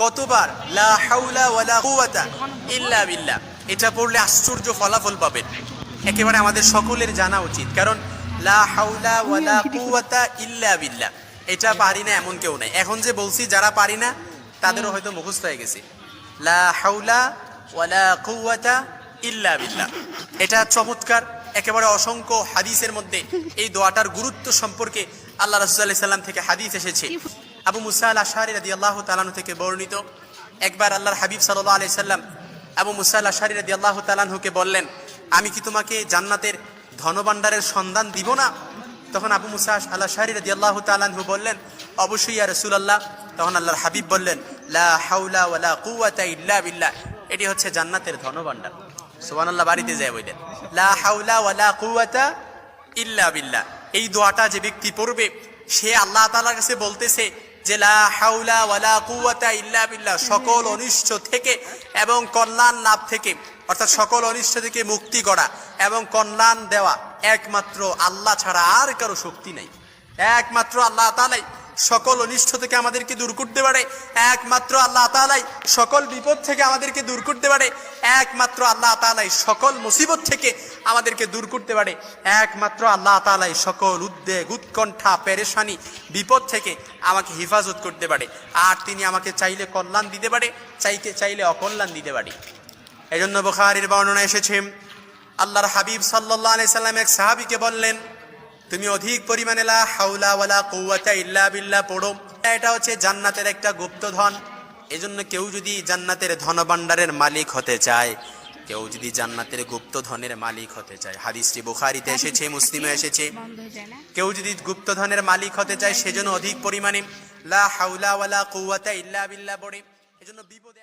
কতবার লা হাওলা ওয়ালা কুওয়াতা ইল্লা বিল্লাহ এটা পড়লে আশ্চর্য ফলাফল পাবেন। একেবারে আমাদের সকলের জানা উচিত, কারণ লা হাওলা ওয়ালা কুওয়াতা ইল্লা বিল্লাহ এটা পারি না এমন কেউ নাই। এখন যে বলছি যারা পারি না তাদেরও হয়তো মুখস্থ হয়ে গেছে, লা হাওলা ওয়ালা কুওয়াতা ইল্লা বিল্লাহ। এটা চমৎকার, একেবারে অসংখ্য হাদিসের মধ্যে এই দোয়াটার গুরুত্ব সম্পর্কে আল্লাহ রাসূলুল্লাহ সাল্লাল্লাহু আলাইহি ওয়াসাল্লাম থেকে হাদিস এসেছে। আবু মুসা আল আশআরী রাদিয়াল্লাহু তাআলা আনহু থেকে বর্ণিত, একবার আল্লাহর হাবিব সাল্লাল্লাহু আলাইহি সাল্লাম আবু মুসা আল আশআরী রাদিয়াল্লাহু তাআলা আনহুকে বললেন, আমি কি তোমাকে জান্নাতের ধনভাণ্ডারের সন্ধান দিব না? তখন আবু মুসা আল আশআরী রাদিয়াল্লাহু তাআলা আনহু বললেন, অবশ্যই ইয়া রাসূলুল্লাহ। তখন আল্লাহর হাবিব বললেন, লা হাওলা ওয়ালা কুওয়াতা ইল্লা বিল্লাহ, এটি হচ্ছে জান্নাতের ধনভাণ্ডার। সুবহানাল্লাহ, বাড়িতে যায় বললেন, লা হাওলা ওয়ালা কুওয়াতা ইল্লা বিল্লাহ। এই দোয়াটা যে ব্যক্তি পড়বে সে আল্লাহ তাআলার কাছে বলতেছে যে লা হাওলা ওয়ালা কুওয়াতা ইল্লা বিল্লাহ, সকল অনিষ্ট থেকে এবং কল্যাণ লাভ থেকে, অর্থাৎ সকল অনিষ্ট থেকে মুক্তি করা এবং কল্যাণ দেওয়া একমাত্র আল্লাহ ছাড়া আর কারো শক্তি নেই। একমাত্র আল্লাহ তাআলাই সকল অনিষ্ট থেকে আমাদেরকে দূর করতে পারে, একমাত্র আল্লাহ তাআলাই সকল বিপদ থেকে আমাদেরকে দূর করতে পারে, একমাত্র আল্লাহ তাআলাই সকল মুসিবত থেকে আমাদেরকে দূর করতে পারে, একমাত্র আল্লাহ তাআলাই সকল উদ্বেগ উৎকণ্ঠা পেরেশানি বিপদ থেকে আমাকে হেফাজত করতে পারে। আর তিনি আমাকে চাইলে কল্যাণ দিতে পারে, চাইলে অকল্যাণ দিতে পারে। এজন্য বুখারীর বর্ণনা এসেছে, আল্লাহর হাবিব সাল্লাল্লাহু আলাইহি সাল্লাম এক সাহাবীকে বললেন, তুমি অধিক পরিমাণে লা হাওলা ওয়ালা কুওয়াতা ইল্লা বিল্লাহ পড়ো, এটা হচ্ছে জান্নাতের একটা গুপ্তধন। এজন্য কেউ যদি জান্নাতের ধনভাণ্ডারের মালিক হতে চায়, কেউ যদি জান্নাতের গুপ্তধনের মালিক হতে চায়, হাদিসটি বুখারীতে এসেছে, মুসলিমে এসেছে, কেউ যদি গুপ্তধনের মালিক হতে চায় সেজন্য অধিক পরিমাণে লা হাওলা ওয়ালা কুওয়াতা ইল্লা বিল্লাহ পড়ে। এজন্য বিপদে